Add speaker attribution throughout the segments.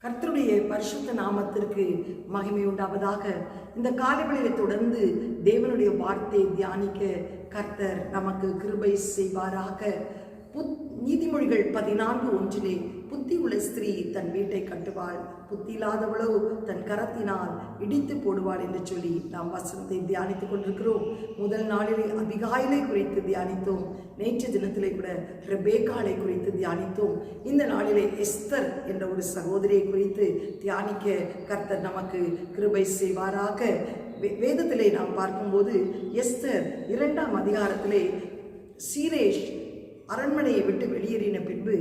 Speaker 1: கர்த்தருடைய பரிசுத்த நாமத்திற்கு மகிமை உண்டாவதாக. இந்த காலைவெளியை தொடர்ந்து தேவனுடைய வார்த்தையை தியானிக்க கர்த்தர் நமக்கு கிருபை செய்வாராக. நீதிமொழிகள் 14:1 புத்தி உள்ள ஸ்திரீ தன் வீட்டை கட்டுவாள், புத்தி இல்லாதவளோ தன் கரத்தினால் இடித்து போடுவாள் என்று சொல்லி நாம் வசனத்தை தியானித்துக் கொண்டிருக்கிறோம். முதல் நாளிலே அபிகாயிலை குறித்து தியானித்தோம். நேற்று தினத்திலே கூட ரெபேக்காளை குறித்து தியானித்தோம். இந்த நாளிலே எஸ்தர் என்ற ஒரு சகோதரியை குறித்து தியானிக்க கர்த்தர் நமக்கு கிருபை செய்வாராக. வேதத்திலே நாம் பார்க்கும்போது எஸ்தர் 2ஆம் அதிகாரத்திலே சீரேஷ் அரண்மனையை விட்டு வெளியேறின பின்பு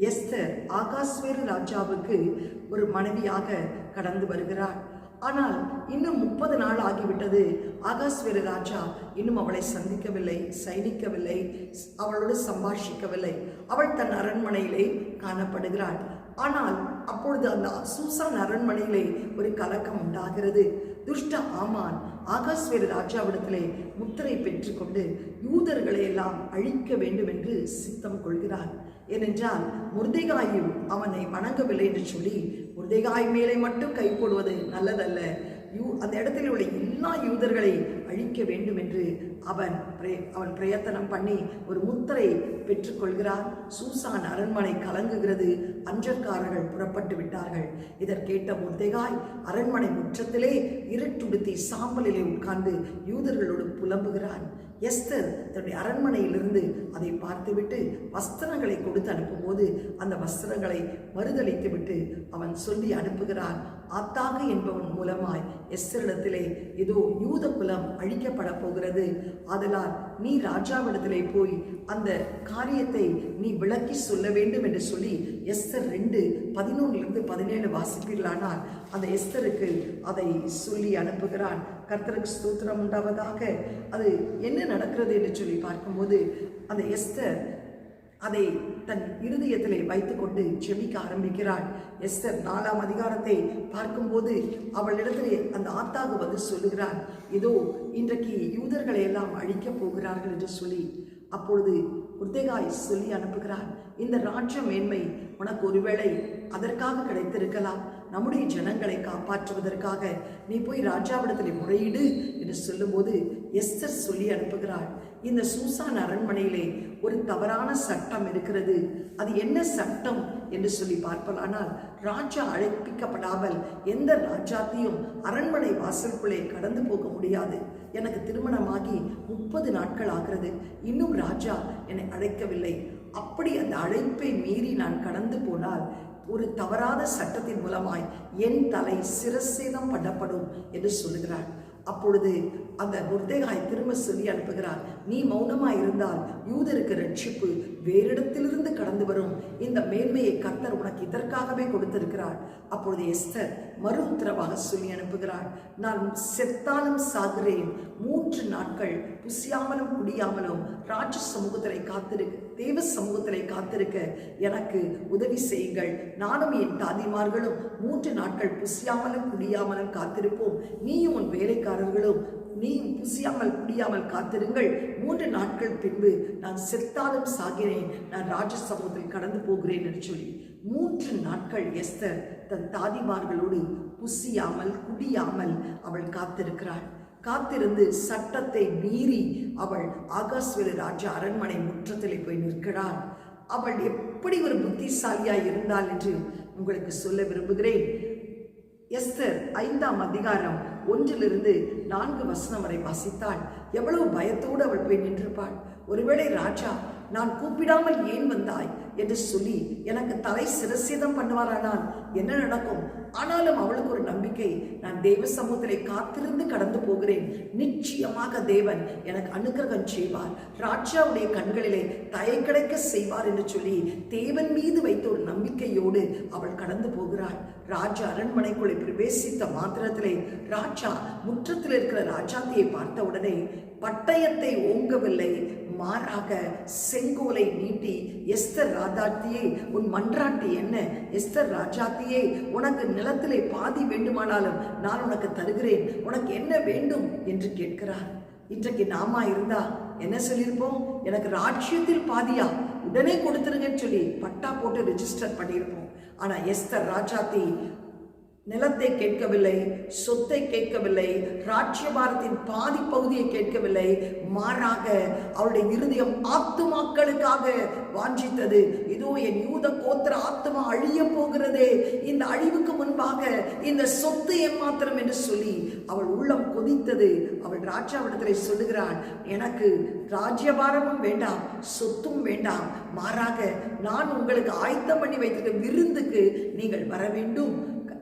Speaker 1: எஸ்தர் ஆகாஸ்வேரு ராஜாவுக்கு ஒரு மனைவியாக கடந்து வருகிறார். ஆனால் இன்னும் 30 நாள் ஆகிவிட்டது. ஆகாஸ்வேரு ராஜா இன்னும் அவளை சந்திக்கவில்லை, சைனிக்கவில்லை, அவளோடு சம்பாஷிக்கவில்லை. அவள் தன் அரண்மனையிலே காணப்படுகிறாள். ஆனால் அப்பொழுது அந்த சூசான் அரண்மனையிலே ஒரு கலக்கம் உண்டாகிறது. துஷ்ட ஆமான் ஆகாஸ்வேரு ராஜாவிடத்திலே முத்திரை பெற்றுக்கொண்டு யூதர்களை எல்லாம் அழிக்க வேண்டும் என்று சித்தம் கொள்கிறார். ஏனென்றால் மொர்தெகாயும் அவனை வணங்கவில்லை என்று சொல்லி மொர்தெகாய் மேலே மட்டும் கை போடுவது நல்லதல்ல, அந்த இடத்தில் உள்ள எல்லா யூதர்களை அழிக்க வேண்டும் என்று அவன் பிரயத்தனம் பண்ணி ஒரு முத்திரை பெற்றுக்கொள்கிறார். சூசான் அரண்மனை கலங்குகிறது. அஞ்சற்காரர்கள் புறப்பட்டு விட்டார்கள். இதற்கேட்ட மொர்தெகாய் அரண்மனை முற்றத்திலே இருட்டுடுத்தி சாம்பலிலே உட்கார்ந்து யூதர்களோடு புலம்புகிறான். எஸ்தர் தன்னுடைய அரண்மனையிலிருந்து அதை பார்த்துவிட்டு வஸ்திரங்களை கொடுத்து அனுப்பும்போது அந்த வஸ்திரங்களை மறுதளித்து விட்டு அவன் சொல்லி அனுப்புகிறான். ஆத்தாகு என்பவன் மூலமாய் எஸ்தரிடத்திலே ஏதோ யூத குலம் அழிக்கப்பட போகிறது, ஆதலால் நீ ராஜாவிடத்திலே போய் அந்த காரியத்தை நீ விளக்கி சொல்ல வேண்டும் என்று சொல்லி எஸ்தர் 2:11-17 வாசிப்பீர்களானால் அந்த எஸ்தருக்கு அதை சொல்லி அனுப்புகிறான். கர்த்தருக்கு ஸ்தோத்திரம் உண்டாவதாக. அது என்ன நடக்கிறது என்று சொல்லி பார்க்கும்போது அந்த எஸ்தர் அதை தன் இருதயத்திலே வைத்துக்கொண்டு ஜெபிக்க ஆரம்பிக்கிறாள். எஸ்தர் 4ஆம் அதிகாரத்தை பார்க்கும்போது அவளிடத்திலே அந்த ஆத்தாகு வந்து சொல்லுகிறான், இதோ இன்றைக்கு யூதர்களை எல்லாம் அழிக்கப் போகிறார்கள் என்று சொல்லி. அப்பொழுது மொர்தெகாய் சொல்லி அனுப்புகிறான், இந்த ராஜ்ய மேன்மை உனக்கு ஒருவேளை அதற்காக கிடைத்திருக்கலாம், நம்முடைய ஜனங்களை காப்பாற்றுவதற்காக நீ போய் ராஜாவிடத்தில் முறையீடு என்று சொல்லும்போது எஸ்தர் சொல்லி அனுப்புகிறாள், இந்த சூசான் அரண்மனையிலே ஒரு தவறான சட்டம் இருக்கிறது. அது என்ன சட்டம் என்று சொல்லி பார்ப்பலானால், ராஜா அழைப்பிக்கப்படாமல் எந்த ராஜாத்தையும் அரண்மனை வாசலுக்குள்ளே கடந்து போக முடியாது. எனக்கு திருமணமாகி 30 நாட்கள் ஆகிறது, இன்னும் ராஜா என்னை அழைக்கவில்லை. அப்படி அந்த அழைப்பை மீறி நான் கடந்து போனால் ஒரு தவறாத சட்டத்தின் மூலமாய் என் தலை சிரசேதம் பண்ணப்படும் என்று சொல்லுகிறார். அப்பொழுது அந்த மொர்தெகாய் திரும்ப சொல்லி அனுப்புகிறார், நீ மௌனமாய் இருந்தால் யூதருக்கு ரட்சிப்பு வேறிடத்திலிருந்து கடந்து வரும். இந்த மேன்மையை கர்த்தர் உனக்கு இதற்காகவே கொடுத்திருக்கிறார். அப்பொழுது எஸ்தர் மறு உத்தரவாக சொல்லி அனுப்புகிறார், நான் செத்தாலும் சாகிறேன், 3 நாட்கள் புசியாமலும் குடியாமலும் ராஜ சமூகத்திலே காத்திருக்க, தேவ சமூகத்திலே காத்திருக்க எனக்கு உதவி செய்யுங்கள். நானும் என் தாதிமார்களும் 3 நாட்கள் புசியாமலும் குடியாமலும் காத்திருப்போம். நீயும் உன் வேலைக்காரர்களும் நீ புசியாமல் குடியாமல் காத்திருங்கள். 3 நாட்கள் பின்பு நான் செத்தாலும் சாகிறேன், நான் ராஜ சமூகத்தில் கடந்து போகிறேன் என்று சொல்லி 3 நாட்கள் எஸ்தர் தன் தாதிமார்களோடு புசியாமல் குடியாமல் அவள் காத்திருக்கிறாள். காத்திருந்து சட்டத்தை மீறி அவள் ஆகாஸ்வேரு ராஜா அரண்மனை முற்றத்திலே போய் நிற்கிறாள். அவள் எப்படி ஒரு புத்திசாலியாய் இருந்தாள் என்று உங்களுக்கு சொல்ல விரும்புகிறேன். எஸ்தர் 5ஆம் அதிகாரம் 1-4 வரை வாசித்தாள். எவ்வளவு பயத்தோடு அவள் போய் நின்றிருப்பாள். ஒருவேளை ராஜா நான் கூப்பிடாமல் ஏன் வந்தாய் என்று சொல்லி எனக்கு தலை சிரசேதம் பண்ணுவாரானால் என்ன நடக்கும்? ஆனாலும் அவளுக்கு ஒரு நம்பிக்கை, நான் தேவ சமூகத்திலே காத்திருந்து கடந்து போகிறேன், நிச்சயமாக தேவன் எனக்கு அனுக்கிரகம் செய்வார், ராஜாவுடைய கண்களிலே தயை கிடைக்க செய்வார் என்று சொல்லி தேவன் மீது வைத்த ஒரு நம்பிக்கையோடு அவள் கடந்து போகிறாள். ராஜா அரண்மனைக்குள்ளே பிரவேசித்த மாத்திரத்திலே ராஜா முற்றத்தில் இருக்கிற ராஜாத்தியை பார்த்த உடனே பட்டயத்தை ஓங்கவில்லை, மாறாக செங்கோலை நீட்டி, எஸ்தர் ராஜாத்தியே உன் மன்றாட்டு என்ன? எஸ்தர் ராஜாத்தியே உனக்கு நிலத்திலே பாதி வேண்டுமானாலும் நான் உனக்கு தருகிறேன், உனக்கு என்ன வேண்டும் என்று கேட்கிறார். இன்றைக்கு நாமா இருந்தா என்ன சொல்லியிருப்போம்? எனக்கு ராஜ்யத்தில் பாதியா, உடனே கொடுத்துருங்கன்னு சொல்லி பட்டா போட்டு ரெஜிஸ்டர் பண்ணியிருப்போம். ஆனா எஸ்தர் ராஜாத்தி நிலத்தை கேட்கவில்லை, சொத்தை கேட்கவில்லை, ராஜ்யபாரத்தின் பாதி பகுதியை கேட்கவில்லை. மாறாக அவருடைய இருதயம் ஆத்துமாக்களுக்காக வாஞ்சித்தது. இதோ என் யூத கோத்திர ஆத்துமா அழிய போகிறதே, இந்த அழிவுக்கு முன்பாக இந்த சொத்து ஏமாத்திரம் என்று சொல்லி அவள் உள்ளம் கொதித்தது. அவள் ராஜாவிடத்தில் சொல்லுகிறாள், எனக்கு ராஜ்யபாரமும் வேண்டாம், சொத்தும் வேண்டாம், மாறாக நான் உங்களுக்கு ஆயத்தம் பண்ணி வைத்திருக்க விருந்துக்கு நீங்கள் வர வேண்டும்.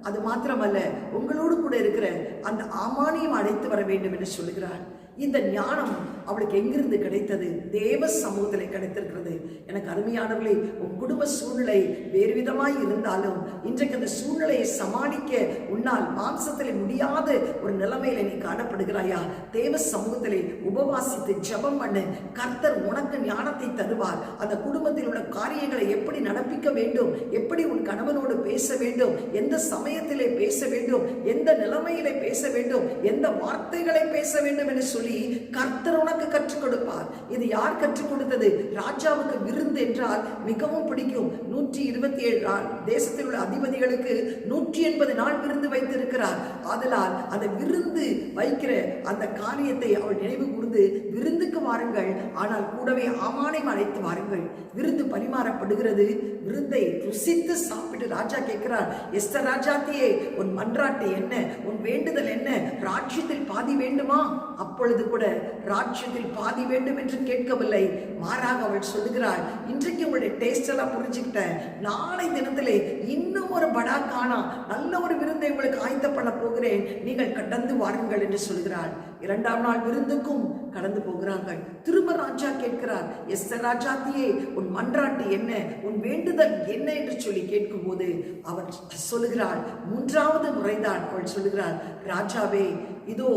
Speaker 1: அது மாத்திரமல்ல, உங்களோடு கூட இருக்கிற அந்த ஆமானையும் அழைத்து வர வேண்டும் என்று சொல்லுகிறார். இந்த ஞானம் அவளுக்கு எங்கிருந்து கிடைத்தது? தேவ சமூகத்தில் கிடைத்திருக்கிறது. எனக்கு அருமையானவர்களே, உன் குடும்ப சூழ்நிலை வேறு விதமாய் இருந்தாலும் இன்றைக்கு அந்த சூழ்நிலையை சமாளிக்க உன்னால் மாம்சத்திலே முடியாத ஒரு நிலைமையில நீ காணப்படுகிறாயா? தேவ சமூகத்திலே உபவாசித்து ஜெபம் பண்ணு. கர்த்தர் உனக்கு ஞானத்தை தருவார். அந்த குடும்பத்தில் உள்ள காரியங்களை எப்படி நடப்பிக்க வேண்டும், எப்படி உன் கணவனோடு பேச வேண்டும், எந்த சமயத்திலே பேச வேண்டும், எந்த நிலைமையிலே பேச வேண்டும், எந்த வார்த்தைகளை பேச வேண்டும் என்று சொல்லி கர்த்தர் உனக்கு கற்றுக் கொடுப்பார். இது யார் கற்றுக் கொடுத்தது? ராஜாவுக்கு விருந்து என்றால் மிகவும் பிடிக்கும். 127 தேசத்தில் உள்ள அதிபதிகளுக்கு 180 நாள் விருந்து வைத்திருக்கிறார். ஆதலால் அந்த விருந்து வைக்கிற அந்த காரியத்தை அவள் நினைவு கூர்ந்து, விருந்துக்கு வாருங்கள், ஆனால் கூடவே ஆமானை அழைத்து வாருங்கள். விருந்து பரிமாறப்படுகிறது. விருந்தை ருசித்து சாப்பிட்டு ராஜா கேட்கிறார், எஸ்தர் ராஜாத்தியே, உன் மன்றாட்டு என்ன, உன் வேண்டுதல் என்ன? ராஜ்யத்தில் பாதி வேண்டுமா? அப்பொழுது கூட ராஜ்யத்தில் பாதி வேண்டும் என்று கேட்கவில்லை. மாறாக அவள் சொல்லுகிறாள், இன்றைக்கு உங்களுடைய டேஸ்ட் எல்லாம் புரிஞ்சுக்கிட்டேன், நாளை தினத்திலே இன்னும் ஒரு படா காணா நல்ல ஒரு விருந்தை உங்களுக்கு ஆயத்த பண்ண போகிறேன், நீங்கள் கடந்து வாருங்கள் என்று சொல்கிறாள். 2ஆம் நாள் விருந்துக்கும் கடந்து போகிறார்கள். திரும்ப ராஜா கேட்கிறார், எஸ்தர் ராஜாத்தியே, உன் மன்றாட்டு என்ன, உன் வேண்டுதல் என்ன என்று சொல்லி கேட்கும் போது அவள் சொல்லுகிறாள், 3வது முறைதான் அவள் சொல்லுகிறாள், ராஜாவே, இதோ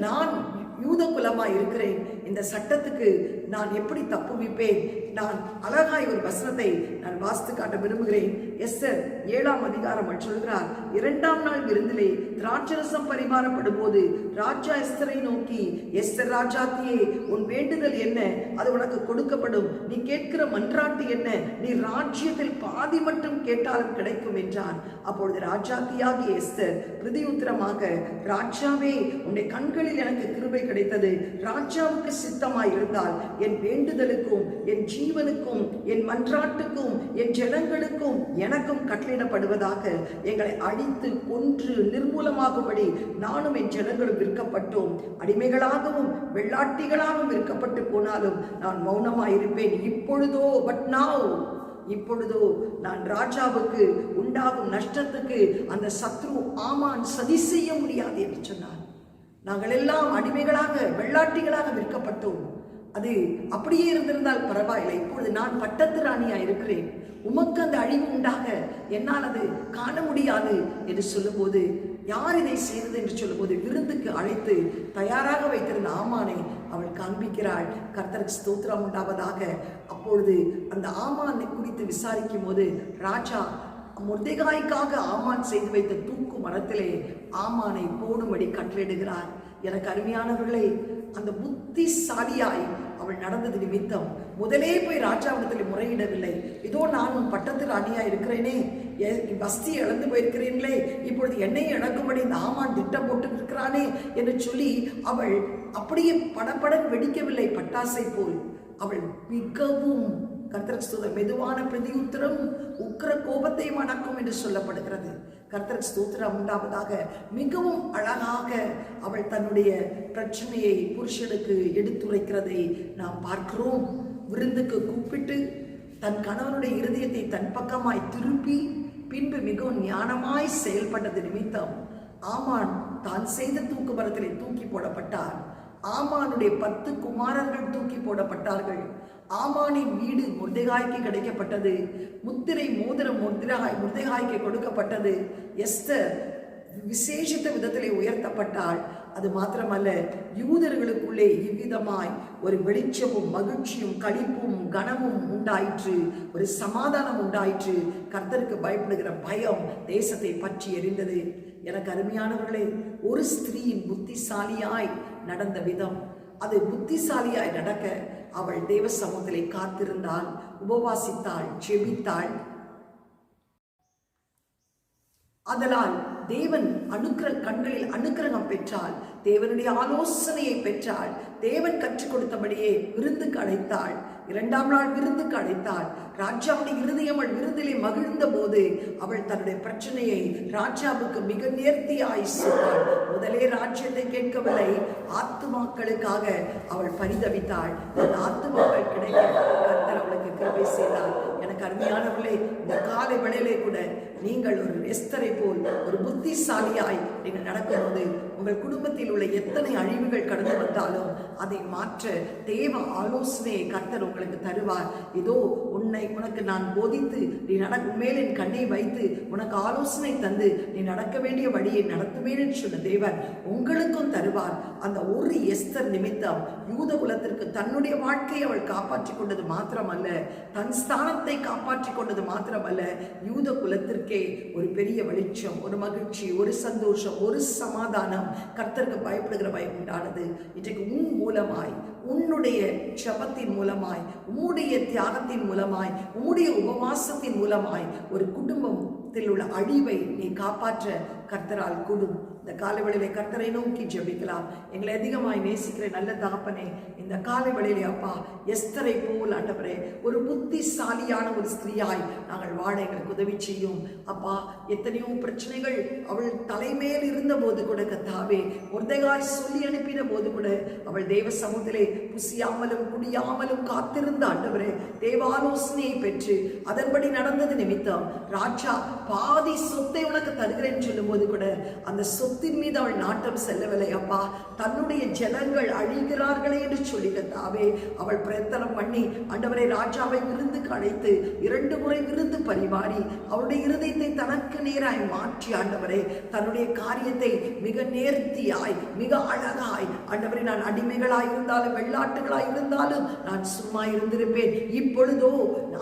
Speaker 1: நான் யூத குலமாய் இருக்கிறேன், இந்த சட்டத்துக்கு நான் எப்படி தப்புவிப்பேன்? நான் அழகாய் ஒரு வசனத்தை நான் வாசித்து காட்ட விரும்புகிறேன். எஸ்தர் 7ஆம் அதிகாரம் சொல்கிறார், 2ஆம் நாள் விருந்திலே திராட்சரசம் பரிமாறப்படும் போது ராஜா எஸ்தரை நோக்கி, எஸ்தர் ராஜாத்தியே, உன் வேண்டுதல் என்ன, அது உனக்கு கொடுக்கப்படும். நீ கேட்கிற மன்றாட்டு என்ன? நீ ராஜ்யத்தில் பாதி மட்டும் கேட்டாலும் கிடைக்கும் என்றான். அப்பொழுது ராஜாத்தியாகிய எஸ்தர் பிரதியுத்தரமாக, ராஜாவே, உன்னுடைய கண்களில் எனக்கு கிருபை கிடைத்தது. ராஜாவுக்கு சித்தமாய் இருந்தால் என் வேண்டுதலுக்கும் என் ஜீவனுக்கும் என் மன்றாட்டுக்கும் என் ஜனங்களுக்கும் எனக்கும் கட்டளையிடப்படுவதாக, எங்களை அழித்து கொன்று நிர்மூலமாகும்படி நானும் என் ஜனங்களும் விற்கப்பட்டோம், அடிமைகளாகவும் வெள்ளாட்டிகளாகவும் விற்கப்பட்டு போனாலும் நான் மௌனமாயிருப்பேன். இப்பொழுதோ நான் ராஜாவுக்கு உண்டாகும் நஷ்டத்துக்கு அந்த சத்ரு ஆமான் சதி செய்ய முடியாது என்று சொன்னார். நாங்கள் எல்லாம் அடிமைகளாக வெள்ளாட்டிகளாக விற்கப்பட்டோம். அது அப்படியே இருந்திருந்தால் பரவாயில்லை. இப்பொழுது நான் பட்டத்து ராணியா இருக்கிறேன், உமக்கு அந்த அழிவு உண்டாக என்னால் அது காண முடியாது என்று சொல்லும்போது, யார் இதை செய்தது என்று சொல்லும்போது, விருந்துக்கு அழைத்து தயாராக வைத்திருந்த ஆமானை அவள் காண்பிக்கிறாள். கர்த்தருக்கு ஸ்தோத்திரம் உண்டாவதாக. அப்பொழுது அந்த ஆமானை குறித்து விசாரிக்கும் போது ராஜா மொர்தெகாய்க்காக ஆமான் செய்து வைத்த தூக்கு மரத்திலே ஆமானை போடும்படி கட்டளையிடுகிறார். எனக்கு அருமையானவர்களே, அந்த புத்திசாலியாய் அவள் நடந்தது நிமித்தம் முதலே போய் ராஜாவிடத்தில் முறையிடவில்லை. இதோ நான் உன் பட்டத்து ராணியா இருக்கிறேனே, வஸ்தி இழந்து போயிருக்கிறீங்களே, இப்பொழுது என்னை இழக்கும்படி இந்த ஆமான் திட்டம் போட்டு இருக்கிறானே என்று சொல்லி அவள் அப்படியே படபடன் வெடிக்கவில்லை. பட்டாசை போல் அவள் மிகவும் கர்த்தருக்கு ஸ்தோத்திரம், மெதுவான பிரதியுத்தரம் உக்கிர கோபத்தையும் அடக்கும் என்று சொல்லப்படுகிறது. கர்த்தருக்கு ஸ்தோத்திரம் உண்டாவதாக. மிகவும் அழகாக அவள் தன்னுடைய பிரச்சனையை புருஷனுக்கு எடுத்துரைக்கிறதை நாம் பார்க்கிறோம். விருந்துக்கு கூப்பிட்டு தன் கணவனுடைய இருதயத்தை தன் பக்கமாய் திருப்பி பின்பு மிகவும் ஞானமாய் செயல்பட்டது நிமித்தம் ஆமான் தான் செய்த தூக்கு மரத்திலே தூக்கி போடப்பட்டார். ஆமானுடைய 10 குமாரர்கள் தூக்கி போடப்பட்டார்கள். ஆமானின் வீடு மொர்தெகாய்க்கு கிடைக்கப்பட்டது. முத்திரை மோதிரம் மொர்தெகாய்க்கு கொடுக்கப்பட்டது. எஸ்தர் விசேஷித்த விதத்திலே உயர்த்தப்பட்டாள். அது மாத்திரமல்ல, யூதர்களுக்குள்ளே இவ்விதமாய் ஒரு வெளிச்சமும் மகிழ்ச்சியும் களிப்பும் கனமும் உண்டாயிற்று, ஒரு சமாதானம் உண்டாயிற்று. கர்த்தருக்கு பயப்படுகிற பயம் தேசத்தை பற்றி எரிந்தது. எனக்கு அருமையானவர்களே, ஒரு ஸ்திரீயின் புத்திசாலியாய் நடந்த விதம், அது புத்திசாலியாய் நடக்க அவள் தேவ சமூகத்திலே காத்திருந்தாள், உபவாசித்தாள், ஜெபித்தாள். அதனால் தேவன் கண்களில் அனுக்கிரகம் பெற்றாள், தேவனுடைய ஆலோசனையை பெற்றாள், தேவன் கற்றுக் கொடுத்தபடியே விருந்துக்கு அழைத்தாள். 2ஆம் நாள் விருந்துக்கு அழைத்தாள். ராஜாவுடைய இருதயம் அவள் விருந்திலே மகிழ்ந்த போது அவள் தன்னுடைய பிரச்சனையை ராஜாவுக்கு மிக நேர்த்தியாய் சொன்னாள். முதலே ராஜ்யத்தை கேட்கவில்லை, ஆத்துமாக்களுக்காக அவள் பரிதவித்தாள். அந்த ஆத்துமாக்கள் கிடைக்க கர்த்தர் அவளுக்கு கிருபை செய்தார். எனக்கு அருமையானவர்களே, இந்த காலை வேளையிலே கூட நீங்கள் ஒரு எஸ்தரை போல் ஒரு புத்திசாலியாய் நீங்கள் நடக்கும்போது உங்கள் குடும்பத்தில் உள்ள எத்தனை அழிவுகள் கடந்து வந்தாலும் அதை மாற்ற தேவ ஆலோசனையை கர்த்தர் உங்களுக்கு தருவார். இதோ உனக்கு நான் போதித்து நீ மேல் என் கண்ணை வைத்து உனக்கு ஆலோசனை தந்து நீ நடக்க வேண்டிய வழியை நடத்துவேன் என்று சொன்ன தேவன் உங்களுக்கும் தருவார். அந்த ஒரு எஸ்தர் நிமித்தம் யூத குலத்திற்கு தன்னுடைய வாழ்க்கையை அவள் காப்பாற்றிக் கொண்டது மாத்திரமல்ல, தன் ஸ்தானத்தை காப்பாற்றிக் கொண்டது மாத்திரமல்ல, யூத குலத்திற்கே ஒரு பெரிய வெளிச்சம், ஒரு மகிழ்ச்சி, ஒரு சந்தோஷம், ஒரு சமாதானம், கர்த்தருக்கு பயப்படுகிற பயம் உண்டானது. இன்றைக்கு உன் மூலமாய், உன்னுடைய ஜபத்தின் மூலமாய், உம்முடைய தியாகத்தின் மூலமாய், உம்முடைய உபவாசத்தின் மூலமாய் ஒரு குடும்பத்தில் உள்ள அழிவை நீ காப்பாற்ற கர்த்தரால் கூடும். இந்த காலைவெளியிலே கர்த்தரை நோக்கி ஜெபிக்கலாம். எங்களை அதிகமாய் நேசிக்கிற நல்ல தகப்பனே, இந்த காலைவெளியிலே அப்பா எஸ்தரை போல் ஆண்டவரே ஒரு புத்திசாலியான ஒரு ஸ்திரீயாய் நாங்கள் வாழ எங்களுக்கு உதவி செய்யும். அப்பா, எத்தனையோ பிரச்சனைகள் அவள் தலைமையில் இருந்த போது கூட கர்த்தாவே, மொர்தெகாய் சொல்லி அனுப்பின போது கூட அவள் தேவ சமூகத்திலே புசியாமலும் குடியாமலும் காத்திருந்த ஆண்டவரே, தேவாலோசனையை பெற்று அதன்படி நடந்தது நிமித்தம் ராஜா பாதி சொத்தை உனக்கு தருகிறேன் சொல்லும் போது கூட அந்த சொத்தின் மீது அவள் நாட்டம் செல்லவில்லை. அப்பா, தன்னுடைய ஜனங்கள் அழிகிறார்களே என்று சொல்லி கர்த்தாவே அவள் பிரயத்தனம் பண்ணி ஆண்டவரை ராஜாவை விருந்துக்கு அழைத்து 2 முறை விருந்து பரிமாறி அவருடைய இருதயத்தை தனக்கு நேராய் மாற்றி ஆண்டவரே தன்னுடைய காரியத்தை மிக நேர்த்தியாய், மிக அழகாய், ஆண்டவரே நான் அடிமைகளாய் இருந்தாலும் வெள்ளாட்டுகளாய் இருந்தாலும் நான் சும்மா இருந்திருப்பேன், இப்பொழுதோ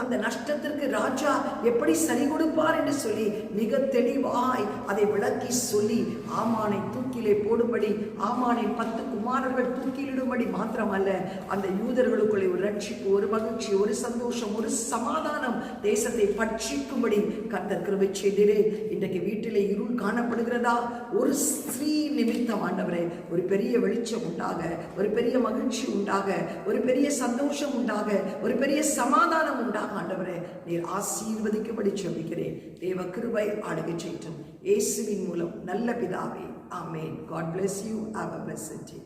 Speaker 1: அந்த நஷ்டத்திற்கு ராஜா எப்படி சரி கொடுப்பார் என்று சொல்லி மிக தெளிவாய் அதை விளக்கி சொல்லி ஆமானை தூக்கிலே போடும்படி, ஆமானை 10 குமாரர்கள் தூக்கிலிடும்படி மாத்திரமல்ல, அந்த யூதர்களுக்குள்ளே ஒரு ரட்சிப்பு, ஒரு மகிழ்ச்சி, ஒரு சந்தோஷம், ஒரு சமாதானம் தேசத்தை பட்சிக்கும்படி கர்த்தர் கிருபை செய்தீரே. இன்றைக்கு வீட்டிலே இருள் காணப்படுகிறதா? ஒரு ஸ்திரீ நிமித்தம் ஆண்டவரே ஒரு பெரிய வெளிச்சம் உண்டாக, ஒரு பெரிய மகிழ்ச்சி உண்டாக, ஒரு பெரிய சந்தோஷம் உண்டாக, ஒரு பெரிய சமாதானம் உண்டாக ஆண்டவரே நீர் ஆசீர்வதிக்கும்படி ஜெபிக்கிறேன். தேவ கிருபை ஆளுகை செய்யட்டும் இயேசுவின் மூலம் நல்ல பிதாவே, ஆமென். God bless you. Have a blessed day.